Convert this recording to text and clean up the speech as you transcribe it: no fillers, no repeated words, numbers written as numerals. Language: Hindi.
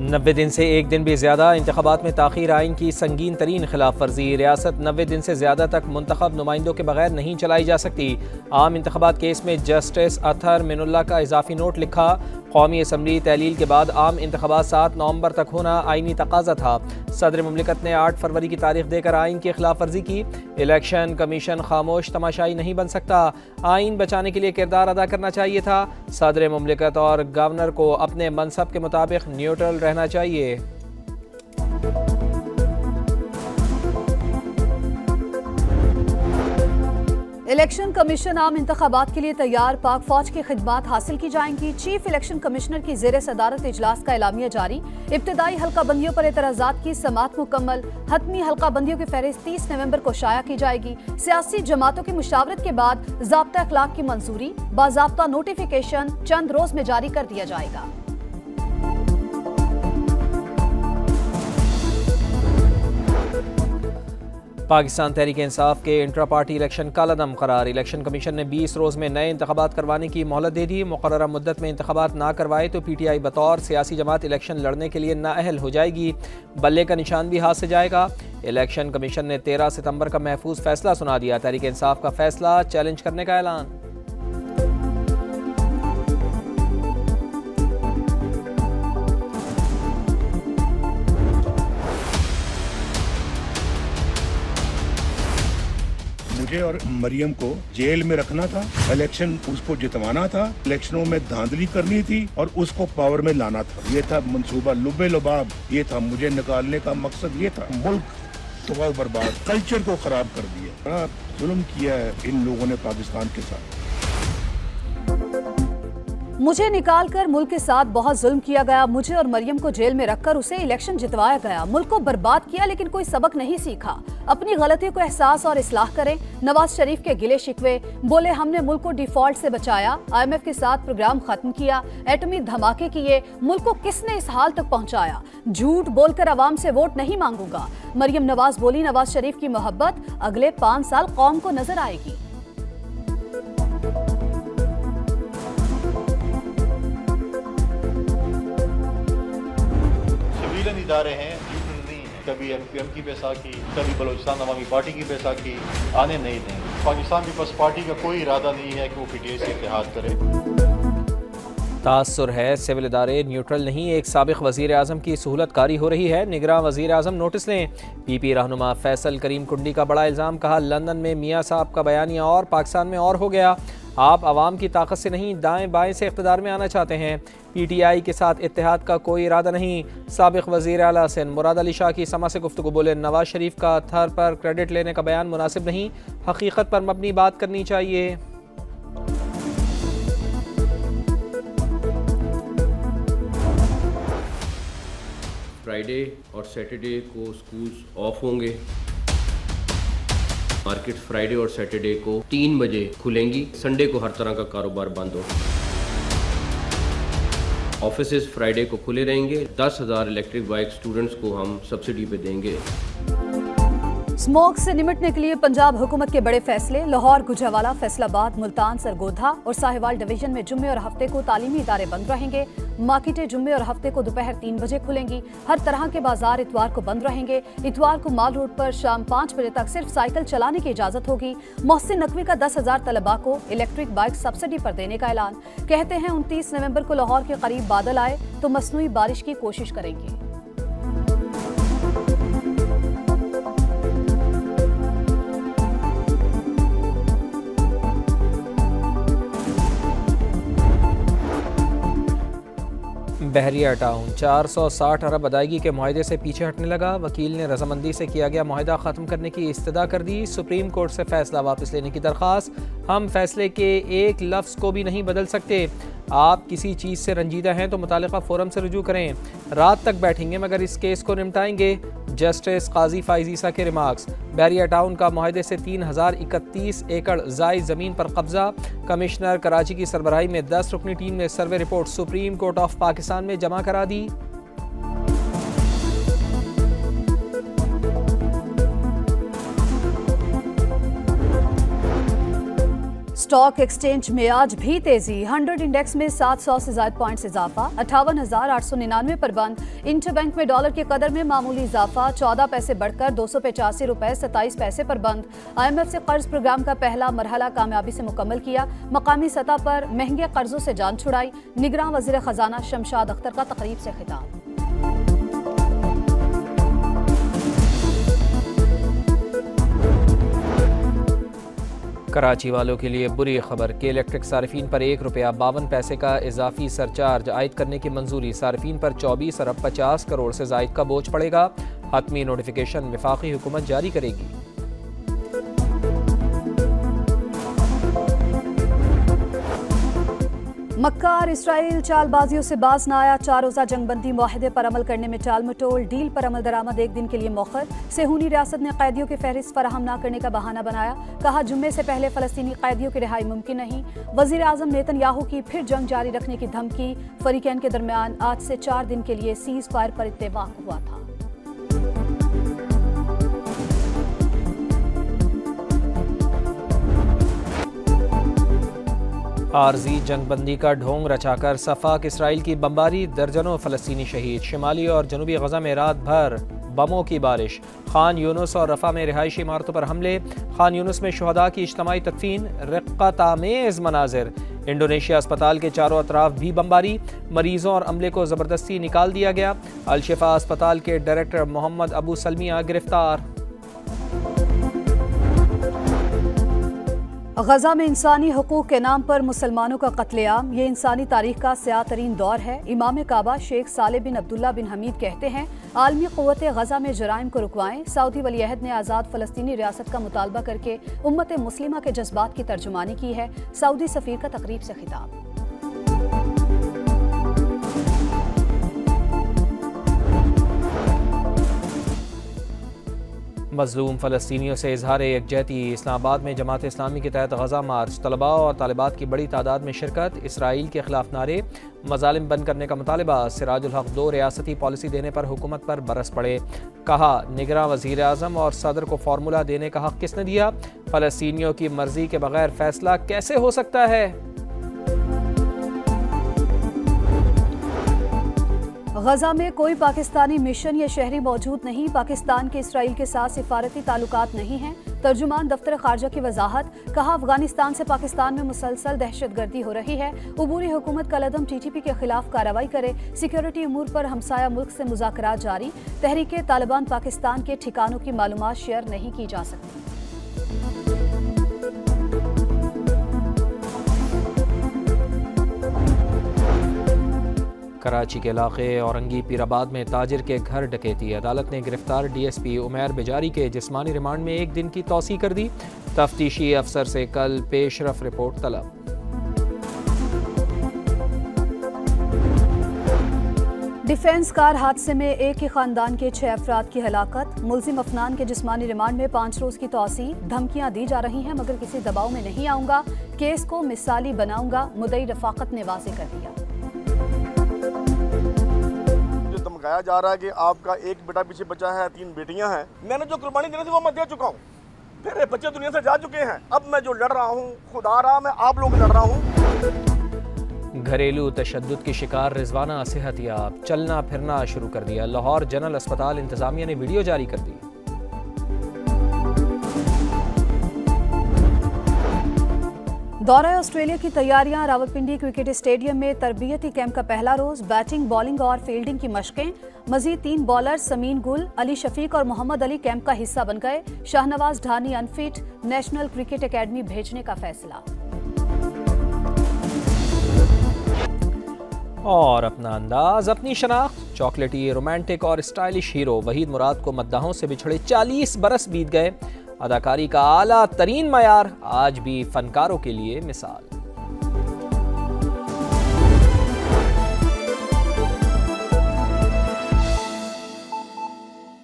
90 दिन से एक दिन भी ज़्यादा इंतखाबात में ताख़ीर आइन की संगीन तरीन खिलाफ वर्जी। रियासत 90 दिन से ज़्यादा तक मुंतखब नुमाइंदों के बगैर नहीं चलाई जा सकती। आम इंतखाबात केस में जस्टिस अतहर मिनुल्लाह का इजाफी नोट लिखा। कौमी असम्बली तहलील के बाद आम इंतखाबात 7 नवंबर तक होना आइनी तकाजा था। सदर मुमलिकत ने 8 फरवरी की तारीख देकर आइन की खिलाफ वर्जी की। इलेक्शन कमीशन खामोश तमाशाई नहीं बन सकता। आइन बचाने के लिए किरदार अदा करना चाहिए था। सदर मुमलिकत और गवर्नर को अपने मनसब के मुताबिक न्यूट्रल रहना चाहिए। इलेक्शन कमीशन आम इंतखाबात के लिए तैयार। पाक फौज की खिदमात हासिल की जाएंगी। चीफ इलेक्शन कमिश्नर की ज़ेर सदारत इजलास का एलामिया जारी। इब्तदाई हल्का बंदियों पर एतराज़ात की समात मुकम्मल। हतमी हल्का बंदियों की फहरिस्त 30 नवंबर को शाया की जाएगी। सियासी जमातों की मुशावरत के बाद ज़ाब्ता अखलाक की मंजूरी। बाज़ाब्ता नोटिफिकेशन चंद रोज में जारी कर दिया जाएगा। पाकिस्तान तहरीक इंसाफ के इंट्रा पार्टी इलेक्शन कालादम करार। इलेक्शन कमीशन ने 20 रोज़ में नए इंतखाबात करवाने की मोहलत दे दी। मुकर्ररा मुद्दत में इंतखाबात ना करवाए तो PTI बतौर सियासी जमात इलेक्शन लड़ने के लिए नाअहल हो जाएगी। बल्ले का निशान भी हाथ से जाएगा। इलेक्शन कमीशन ने 13 सितंबर का महफूज फैसला सुना दिया। तहरीक इंसाफ का फैसला चैलेंज करने का ऐलान। मुझे और मरियम को जेल में रखना था, इलेक्शन उसको जितवाना था, इलेक्शनों में धांधली करनी थी और उसको पावर में लाना था। ये था मंसूबा लुबे लुबाब, ये था मुझे निकालने का मकसद। ये था मुल्क तो बर्बाद, कल्चर को खराब कर दिया। बड़ा जुल्म किया है इन लोगों ने पाकिस्तान के साथ। मुझे निकालकर मुल्क के साथ बहुत जुल्म किया गया। मुझे और मरियम को जेल में रखकर उसे इलेक्शन जितवाया गया। मुल्क को बर्बाद किया लेकिन कोई सबक नहीं सीखा। अपनी गलतियों को एहसास और इस्लाह करें। नवाज शरीफ के गिले शिकवे। बोले हमने मुल्क को डिफॉल्ट से बचाया, IMF के साथ प्रोग्राम खत्म किया, एटमी धमाके किए, मुल्क को किसने इस हाल तक पहुंचाया। झूठ बोलकर आवाम से वोट नहीं मांगूंगा। मरियम नवाज बोली नवाज शरीफ की मोहब्बत अगले 5 साल कौम को नजर आएगी। इदारे हैं, नहीं है। कभी MQM की बैसाखी, कभी बलोचिस्तान अवामी पार्टी की बैसाखी आने नहीं देंगे। पाकिस्तान पीपल्स पार्टी का कोई इरादा नहीं है कि वो PTI से इत्तेहाद करे। तासुर है सिविल इदारे न्यूट्रल नहीं। एक साबिक वज़ीर आज़म की सहूलत कारी हो रही है। निगरान वज़ीर आज़म नोटिस लें। PP रहनुमा फैसल करीम कुंडी का बड़ा इल्ज़ाम। कहा लंदन में मियाँ साहब का बयानिया और पाकिस्तान में और हो गया। आप आवाम की ताकत से नहीं दाएं बाएं से इक़्तिदार में आना चाहते हैं। PTI के साथ इत्तेहाद का कोई इरादा नहीं। साबिक़ वज़ीर आला सिंध मुराद अली शाह की समा से गुफ्तगू। बोले नवाज शरीफ का थर पर क्रेडिट लेने का बयान मुनासिब नहीं, हकीकत पर मबनी बात करनी चाहिए। फ्राइडे और सैटरडे को स्कूल्स ऑफ होंगे। मार्केट फ्राइडे और सैटरडे को 3 बजे खुलेंगी। संडे को हर तरह का कारोबार बंद होगा। ऑफिसेज फ्राइडे को खुले रहेंगे। 10,000 इलेक्ट्रिक बाइक स्टूडेंट्स को हम सब्सिडी पे देंगे। स्मोक से निपटने के लिए पंजाब हुकूमत के बड़े फैसले। लाहौर, गुजरावाला, फैसलाबाद, मुल्तान, सरगोधा और साहिवाल डिवीजन में जुम्मे और हफ्ते को तालीमी इदारे बंद रहेंगे। मार्केटें जुम्मे और हफ्ते को दोपहर 3 बजे खुलेंगी। हर तरह के बाजार इतवार को बंद रहेंगे। इतवार को माल रोड पर शाम 5 बजे तक सिर्फ साइकिल चलाने की इजाजत होगी। मोहसिन नकवी का 10,000 तलबा को इलेक्ट्रिक बाइक सब्सिडी पर देने का ऐलान। कहते हैं 29 नवंबर को लाहौर के करीब बादल आए तो मसनूई बारिश की कोशिश करेंगे। बहरिया टाउन 460 अरब अदायगी के मुआहदे से पीछे हटने लगा। वकील ने रजामंदी से किया गया मुआहदा ख़त्म करने की इस्तदा कर दी। सुप्रीम कोर्ट से फैसला वापस लेने की दरख्वास्त। हम फैसले के एक लफ्ज़ को भी नहीं बदल सकते। आप किसी चीज़ से रंजीदा हैं तो मुतालिका फोरम से रुजू करें। रात तक बैठेंगे मगर इस केस को निपटाएंगे। जस्टिस काजी फाइज ईसा के रिमार्क्स। बहरिया टाउन का मुआहदे से 3031 एकड़ जायद ज़मीन पर कब्जा। कमिश्नर कराची की सरबराही में 10 रुकनी टीम ने survey report supreme court of Pakistan में जमा करा दी। स्टॉक एक्सचेंज में आज भी तेजी। 100 इंडेक्स में 700 से ज्यादा पॉइंट्स इजाफा, 58,899 पर बंद। इंटरबैंक में डॉलर की कदर में मामूली इजाफा, 14 पैसे बढ़कर 285 रुपए 27 पैसे पर बंद। IMF से कर्ज प्रोग्राम का पहला मरहला कामयाबी से मुकम्मल किया। मकामी सतह पर महंगे कर्जों से जान छुड़ाई। निगरान वजीर खजाना शमशाद अख्तर का तकरीब से खिताब। कराची वालों के लिए बुरी खबर कि इलेक्ट्रिक सार्फिन पर ₹1.52 का इजाफी सरचार्ज आयद करने की मंजूरी। सार्फिन पर 24 अरब 50 करोड़ से जायद का बोझ पड़ेगा। हतमी नोटिफिकेशन वफाकी हुकूमत जारी करेगी। मक्का और इसराइल चालबाजियों से बाज न आया। 4 रोज़ा जंगबंदी मुआहदे पर अमल करने में टाल मटोल। डील पर अमल दरामद एक दिन के लिए मौखर। सेहूनी रियासत ने कैदियों की फहरिस्त फराहम न करने का बहाना बनाया। कहा जुम्मे से पहले फलस्तीनी कैदियों की रिहाई मुमकिन नहीं। वजीर आजम नेतन्याहू की फिर जंग जारी रखने की धमकी। फरीकैन के दरमियान आज से 4 दिन के लिए सीज फायर पर इत्तेफाक हुआ था। आरजी जंगबंदी का ढोंग रचाकर सफाक इसराइल की बमबारी। दर्जनों फ़लस्तीनी शहीद। शिमाली और जनूबी गजा में रात भर बमों की बारिश। खान यूनुस और रफा में रिहायशी इमारतों पर हमले। खान यूनुस में शुहदा की इज्तमाई तदफीन। रिक्कतामेज़ मनाजिर। इंडोनेशिया अस्पताल के चारों अतराफ भी बमबारी। मरीजों और अमले को ज़बरदस्ती निकाल दिया गया। अल-शिफा अस्पताल के डायरेक्टर मोहम्मद अबू सलमिया गिरफ्तार। गजा में इंसानी हकूक़ के नाम पर मुसलमानों का कत्लेआम। ये इंसानी तारीख का स्याह तरीन दौर है। इमाम काबा शेख साले बिन अब्दुल्ला बिन हमीद कहते हैं आलमी क़ुव्वत गजा में जराइम को रुकवाएं। सऊदी वली अहद ने आज़ाद फ़लस्तीनी रियासत का मुतालबा करके उम्मत मुस्लिमा के जज्बात की तर्जुमानी की है। सऊदी सफ़ीर का तकरीब से खिताब। मज़लूम फ़लस्तीनियों से इजहार यकजहती। इस्लामाबाद में जमात इस्लामी के तहत गजा मार्च। तलबा और तालिबात की बड़ी तादाद में शिरकत। इसराइल के खिलाफ नारे। मज़ालिम बंद करने का मुतालबा। सिराजुल हक 2 रियासती पॉलिसी देने पर हुकूमत पर बरस पड़े। कहा निगरान वज़ीर आज़म और सदर को फार्मूला देने का हक किसने दिया। फ़लस्तीनियों की मर्जी के बगैर फैसला कैसे हो सकता है। गजा में कोई पाकिस्तानी मिशन या शहरी मौजूद नहीं। पाकिस्तान के इसराइल के साथ सिफारती ताल्लुकात नहीं हैं। तर्जुमान दफ्तर खारजा की वजाहत। कहा अफगानिस्तान से पाकिस्तान में मुसलसल दहशतगर्दी हो रही है। उबूरी हुकूमत कलअदम TTP के खिलाफ कार्रवाई करे। सिक्योरिटी अमूर पर हमसाया मुल्क से मुज़ाकरात जारी। तहरीके तालिबान पाकिस्तान के ठिकानों की मालूमात शेयर नहीं की जा सकती। कराची के इलाके औरंगी पीराबाद में ताजिर के घर डकैती। अदालत ने गिरफ्तार DSP उमैर बेजारी के जिस्मानी रिमांड में 1 दिन की तौसी कर दी। तफ्तीशी अफसर से कल पेशरफ रिपोर्ट तलब। डिफेंस कार हादसे में एक ही खानदान के 6 अफराद की हलाकत। मुलजिम अफनान के जिस्मानी रिमांड में 5 रोज की तौसी। धमकियां दी जा रही हैं मगर किसी दबाव में नहीं आऊंगा। केस को मिसाली बनाऊंगा। मुद्दई रफाकत ने वाज़ेह कर दिया। धमकाया जा रहा है कि आपका एक बेटा पीछे बचा है, 3 बेटियां हैं। मैंने जो कुर्बानी देनी थी वो मैं दे चुका हूँ। मेरे बच्चे दुनिया से जा चुके हैं। अब मैं जो लड़ रहा हूँ खुदा रहा मैं आप लोगों से लड़ रहा हूँ। घरेलू तशद्दुद की शिकार रिजवाना सेहतियाब। चलना फिरना शुरू कर दिया। लाहौर जनरल अस्पताल इंतजामिया ने वीडियो जारी कर दी। दौरा ऑस्ट्रेलिया की तैयारियां। रावलपिंडी क्रिकेट स्टेडियम में तरबियती कैंप का पहला रोज। बैटिंग, बॉलिंग और फील्डिंग की मशकें। मजीद 3 बॉलर समीन गुल, अली शफीक और मोहम्मद अली कैंप का हिस्सा बन गए। Shahnawaz ढानी unfit. National cricket academy भेजने का फैसला। और अपना अंदाज, अपनी शनाख्त। चॉकलेटी, रोमांटिक और स्टाइलिश हीरो वहीद मुराद को मद्दाहों से बिछड़े 40 बरस बीत गए। अदाकारी का आला तरीन मयार आज भी फनकारों के लिए मिसाल।